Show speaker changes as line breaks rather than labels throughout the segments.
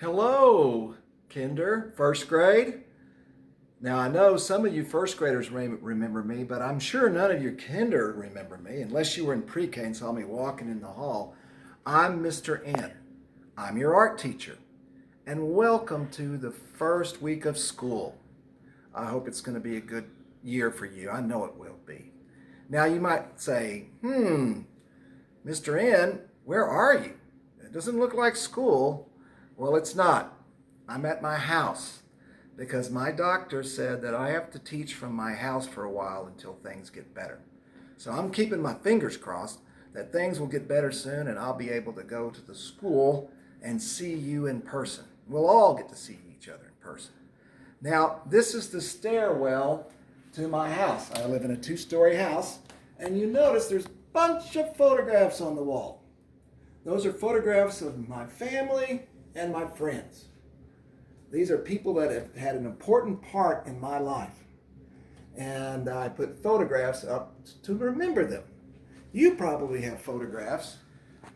Hello, Kinder, first grade. Now, I know some of you first graders remember me, but I'm sure none of your Kinder remember me, unless you were in pre-K and saw me walking in the hall. I'm Mr. N. I'm your art teacher, and welcome to the first week of school. I hope it's going to be a good year for you. I know it will be. Now, you might say, Mr. N, where are you? It doesn't look like school. Well, it's not. I'm at my house because my doctor said that I have to teach from my house for a while until things get better. So I'm keeping my fingers crossed that things will get better soon and I'll be able to go to the school and see you in person. We'll all get to see each other in person. Now, this is the stairwell to my house. I live in a 2-story house, and you notice there's a bunch of photographs on the wall. Those are photographs of my family and my friends. These are people that have had an important part in my life. And I put photographs up to remember them. You probably have photographs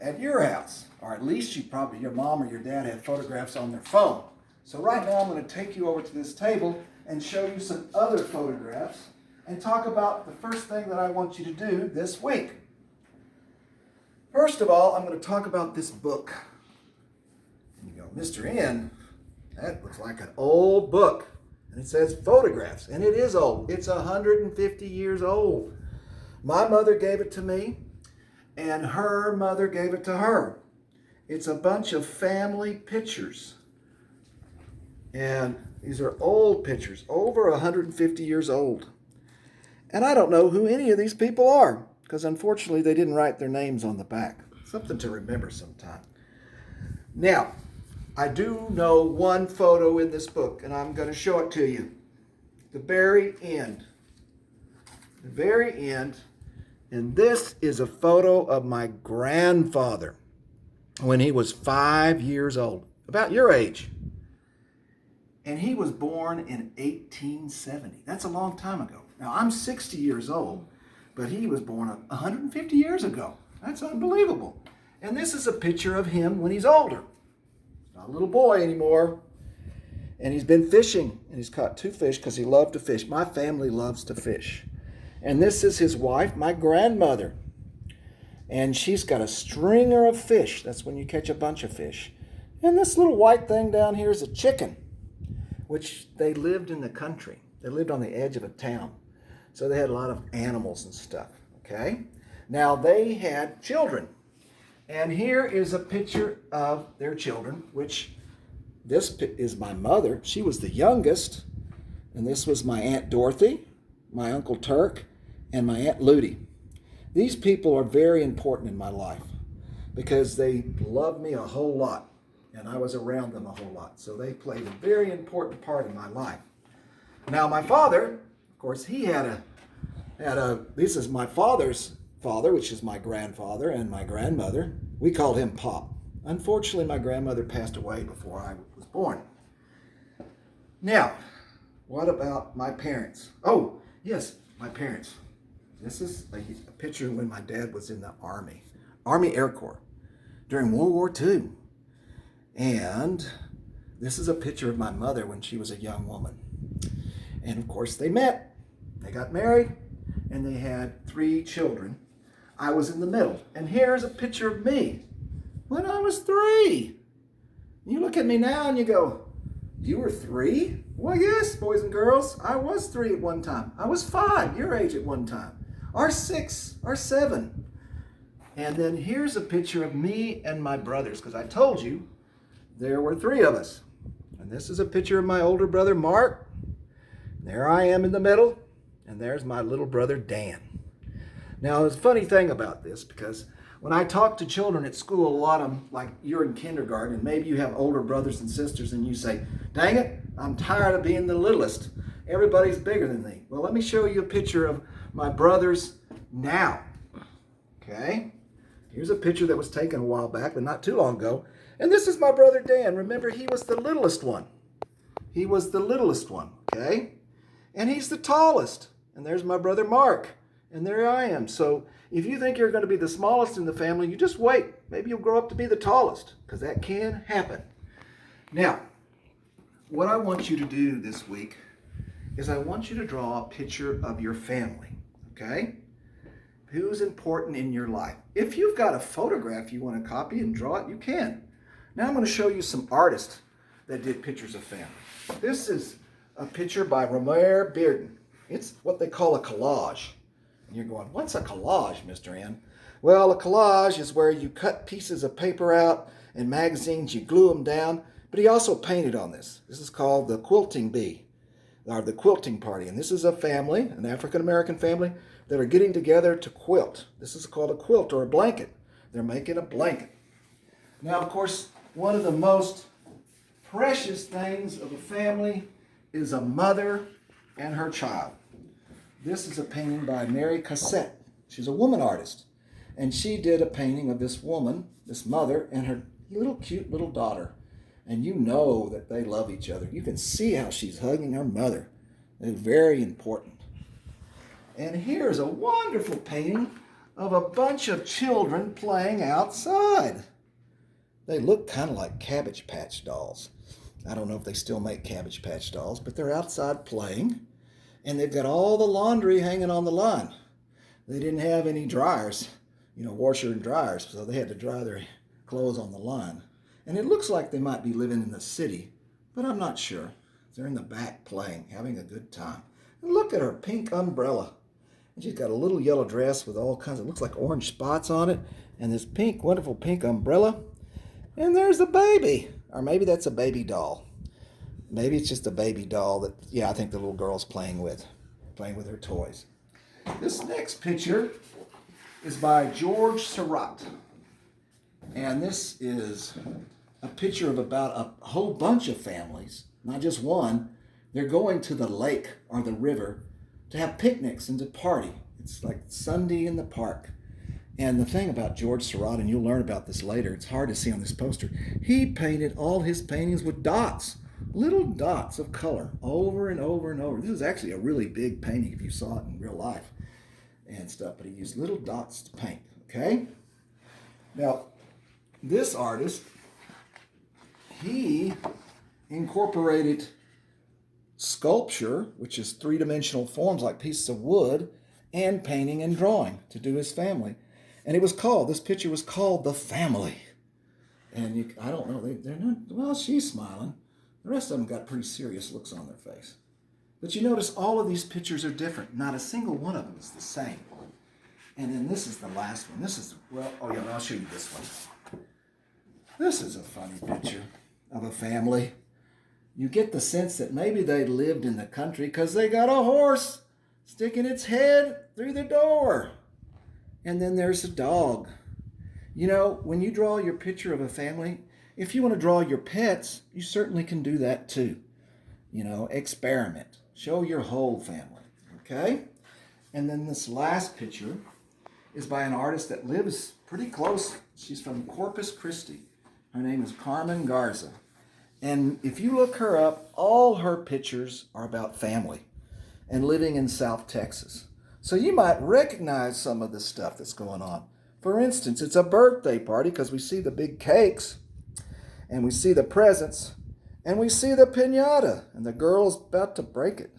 at your house, or at least your mom or your dad had photographs on their phone. So right now I'm going to take you over to this table and show you some other photographs and talk about the first thing that I want you to do this week. First of all, I'm going to talk about this book. And you go, Mr. N, that looks like an old book. And it says photographs. And it is old. It's 150 years old. My mother gave it to me, and her mother gave it to her. It's a bunch of family pictures. And these are old pictures, over 150 years old. And I don't know who any of these people are, because unfortunately they didn't write their names on the back. Something to remember sometime. Now, I do know one photo in this book, and I'm going to show it to you. The very end. The very end. And this is a photo of my grandfather when he was 5 years old, about your age. And he was born in 1870. That's a long time ago. Now, I'm 60 years old, but he was born 150 years ago. That's unbelievable. And this is a picture of him when he's older. Not a little boy anymore. And he's been fishing, and he's caught 2 fish because he loved to fish. My family loves to fish. And this is his wife, my grandmother. And she's got a stringer of fish. That's when you catch a bunch of fish. And this little white thing down here is a chicken, which they lived in the country. They lived on the edge of a town. So they had a lot of animals and stuff, okay? Now, they had children. And here is a picture of their children, which this is my mother. She was the youngest. And this was my Aunt Dorothy, my Uncle Turk, and my Aunt Ludy. These people are very important in my life because they loved me a whole lot. And I was around them a whole lot. So they played a very important part in my life. Now, my father, of course, he this is my father's father, which is my grandfather and my grandmother. We called him Pop. Unfortunately, my grandmother passed away before I was born. Now, what about my parents? Oh, yes, my parents. This is a picture when my dad was in the Army Air Corps during World War II. And this is a picture of my mother when she was a young woman. And of course they met, they got married, and they had 3 children. I was in the middle. And here's a picture of me when I was 3. You look at me now and you go, you were 3? Well, yes, boys and girls, I was 3 at one time. I was 5, your age at one time. Or 6, or 7. And then here's a picture of me and my brothers, because I told you, there were 3 of us. And this is a picture of my older brother, Mark. There I am in the middle. And there's my little brother, Dan. Now, there's a funny thing about this, because when I talk to children at school, a lot of them, like you're in kindergarten, and maybe you have older brothers and sisters, and you say, dang it, I'm tired of being the littlest. Everybody's bigger than me. Well, let me show you a picture of my brothers now. Okay? Here's a picture that was taken a while back, but not too long ago. And this is my brother Dan. Remember, he was the littlest one. He was the littlest one, okay? And he's the tallest. And there's my brother Mark. And there I am. So if you think you're going to be the smallest in the family, you just wait. Maybe you'll grow up to be the tallest, because that can happen. Now, what I want you to do this week is I want you to draw a picture of your family, okay? Who's important in your life. If you've got a photograph you want to copy and draw it, you can. Now I'm going to show you some artists that did pictures of family. This is a picture by Romare Bearden. It's what they call a collage. And you're going, what's a collage, Mr. N? Well, a collage is where you cut pieces of paper out and magazines, you glue them down, but he also painted on this. This is called the quilting bee, or the quilting party. And this is a family, an African-American family, that are getting together to quilt. This is called a quilt or a blanket. They're making a blanket. Now, of course, one of the most precious things of a family is a mother and her child. This is a painting by Mary Cassette. She's a woman artist. And she did a painting of this woman, this mother, and her little cute little daughter. And you know that they love each other. You can see how she's hugging her mother. It's very important. And here's a wonderful painting of a bunch of children playing outside. They look kind of like Cabbage Patch dolls. I don't know if they still make Cabbage Patch dolls, but they're outside playing. And they've got all the laundry hanging on the line. They didn't have any dryers, washer and dryers, so they had to dry their clothes on the line. And it looks like they might be living in the city, but I'm not sure. They're in the back playing, having a good time. And look at her pink umbrella. And she's got a little yellow dress with all kinds of, looks like orange spots on it, and this pink, wonderful pink umbrella. And there's a baby, or maybe that's a baby doll. Maybe it's just a baby doll that, I think the little girl's playing with her toys. This next picture is by George Seurat. And this is a picture of about a whole bunch of families, not just one. They're going to the lake or the river to have picnics and to party. It's like Sunday in the park. And the thing about George Seurat, and you'll learn about this later, it's hard to see on this poster, he painted all his paintings with dots, little dots of color over and over and over. This is actually a really big painting if you saw it in real life and stuff, but he used little dots to paint, okay? Now, this artist, he incorporated sculpture, which is three-dimensional forms like pieces of wood, and painting and drawing to do his family. And this picture was called The Family. And I don't know, they're not, well, she's smiling. The rest of them got pretty serious looks on their face. But you notice all of these pictures are different. Not a single one of them is the same. And then this is the last one. I'll show you this one. This is a funny picture of a family. You get the sense that maybe they lived in the country because they got a horse sticking its head through the door. And then there's a dog. When you draw your picture of a family, if you want to draw your pets, you certainly can do that too. Experiment. Show your whole family, okay? And then this last picture is by an artist that lives pretty close. She's from Corpus Christi. Her name is Carmen Garza. And if you look her up, all her pictures are about family and living in South Texas. So you might recognize some of the stuff that's going on. For instance, it's a birthday party because we see the big cakes and we see the presents and we see the piñata and the girl's about to break it.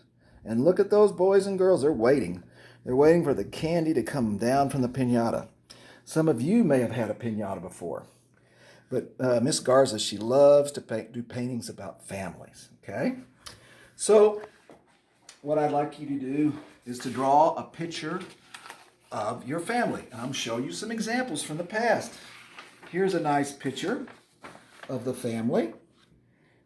And look at those boys and girls, they're waiting. They're waiting for the candy to come down from the piñata. Some of you may have had a piñata before. But Miss Garza, she loves to do paintings about families, okay? So what I'd like you to do is to draw a picture of your family. And I'm show you some examples from the past. Here's a nice picture of the family.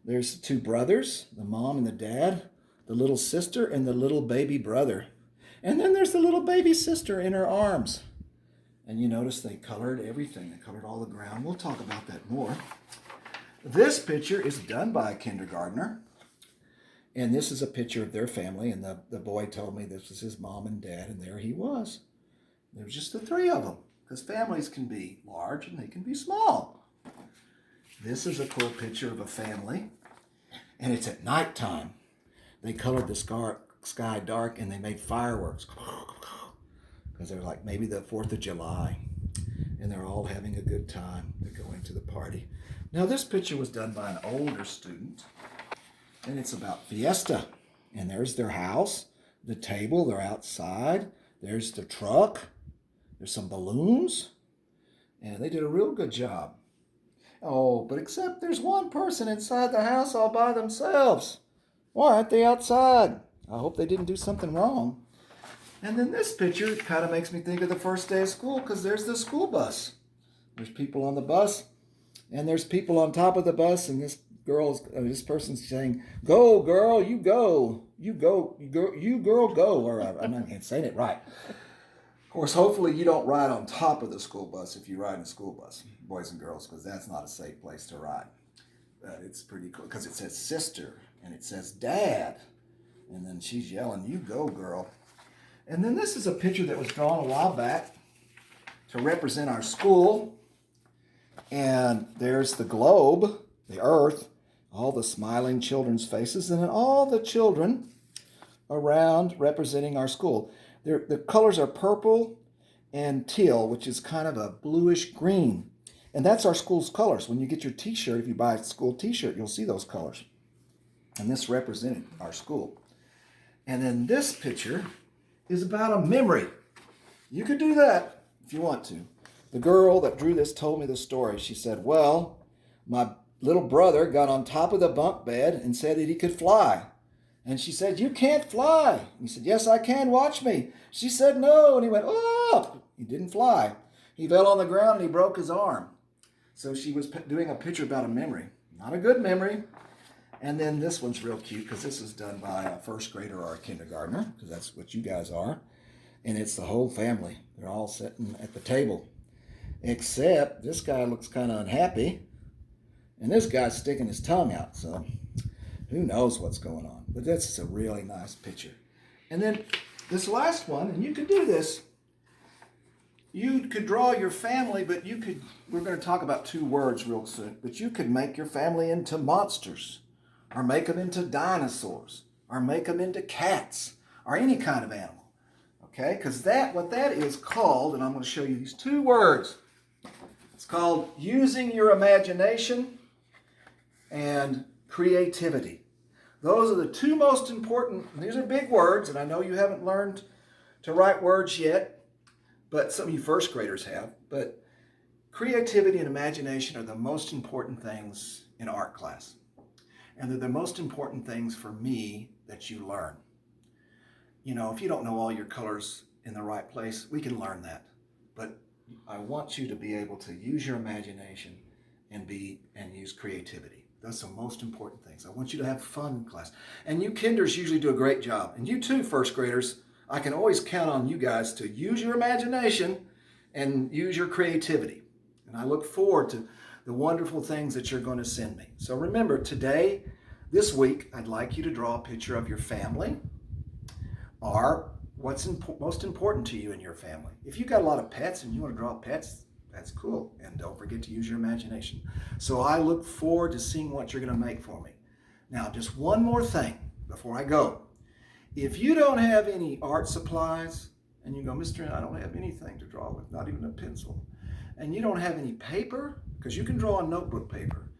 There's the two brothers, the mom and the dad, the little sister and the little baby brother. And then there's the little baby sister in her arms. And you notice they colored everything. They colored all the ground. We'll talk about that more. This picture is done by a kindergartner. And this is a picture of their family. And the boy told me this was his mom and dad. And there he was. There was just the three of them. Because families can be large and they can be small. This is a cool picture of a family. And it's at nighttime. They colored the sky dark and they made fireworks. Because they're like maybe the 4th of July. And they're all having a good time. They're going to the party. Now this picture was done by an older student, and it's about Fiesta. And there's their house, the table, they're outside, there's the truck, there's some balloons, and they did a real good job. Oh, but except there's one person inside the house all by themselves. Why aren't they outside? I hope they didn't do something wrong. And then this picture kind of makes me think of the first day of school because there's the school bus. There's people on the bus, and there's people on top of the bus, and this person's saying, "Go, girl, you go, you go, you girl, go." Or I'm not saying it right. Of course, hopefully you don't ride on top of the school bus if you ride in a school bus, boys and girls, because that's not a safe place to ride. But it's pretty cool because it says sister and it says dad, and then she's yelling, "You go, girl." And then this is a picture that was drawn a while back to represent our school. And there's the globe, the earth, all the smiling children's faces, and then all the children around representing our school. The colors are purple and teal, which is kind of a bluish green. And that's our school's colors. When you get your t-shirt, if you buy a school t-shirt, you'll see those colors. And this represented our school. And then this picture is about a memory. You could do that if you want to. The girl that drew this told me the story. She said, "Well, my little brother got on top of the bunk bed and said that he could fly." And she said, "You can't fly." And he said, "Yes, I can. Watch me." She said, "No." And he went, "Oh!" He didn't fly. He fell on the ground and he broke his arm. So she was doing a picture about a memory. Not a good memory. And then this one's real cute because this is done by a first grader or a kindergartner, because that's what you guys are. And it's the whole family. They're all sitting at the table. Except this guy looks kind of unhappy. And this guy's sticking his tongue out. So who knows what's going on. But this is a really nice picture. And then this last one, and you could do this. You could draw your family, but we're going to talk about two words real soon, but you could make your family into monsters, or make them into dinosaurs, or make them into cats, or any kind of animal. Okay? Because what that is called, and I'm going to show you these two words. It's called using your imagination and creativity. Those are the two most important, these are big words, and I know you haven't learned to write words yet, but some of you first graders have. But creativity and imagination are the most important things in art class. And they're the most important things for me that you learn. You know, if you don't know all your colors in the right place, we can learn that. But I want you to be able to use your imagination and use creativity. That's the most important things. I want you to have fun in class. And you kinders usually do a great job. And you too, first graders, I can always count on you guys to use your imagination and use your creativity. And I look forward to the wonderful things that you're going to send me. So remember, this week, I'd like you to draw a picture of your family or what's most important to you in your family. If you've got a lot of pets and you want to draw pets, that's cool. And don't forget to use your imagination. So I look forward to seeing what you're going to make for me. Now, just one more thing before I go. If you don't have any art supplies, and you go, "Mr. I don't have anything to draw with, not even a pencil," and you don't have any paper, because you can draw on notebook paper,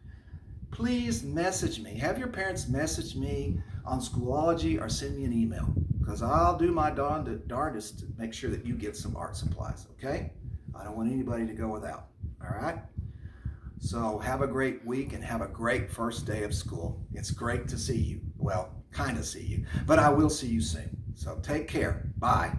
please message me. Have your parents message me on Schoology or send me an email, because I'll do my darndest to make sure that you get some art supplies, okay? I don't want anybody to go without, all right? So have a great week and have a great first day of school. It's great to see you. Well, kind of see you, but I will see you soon. So take care. Bye.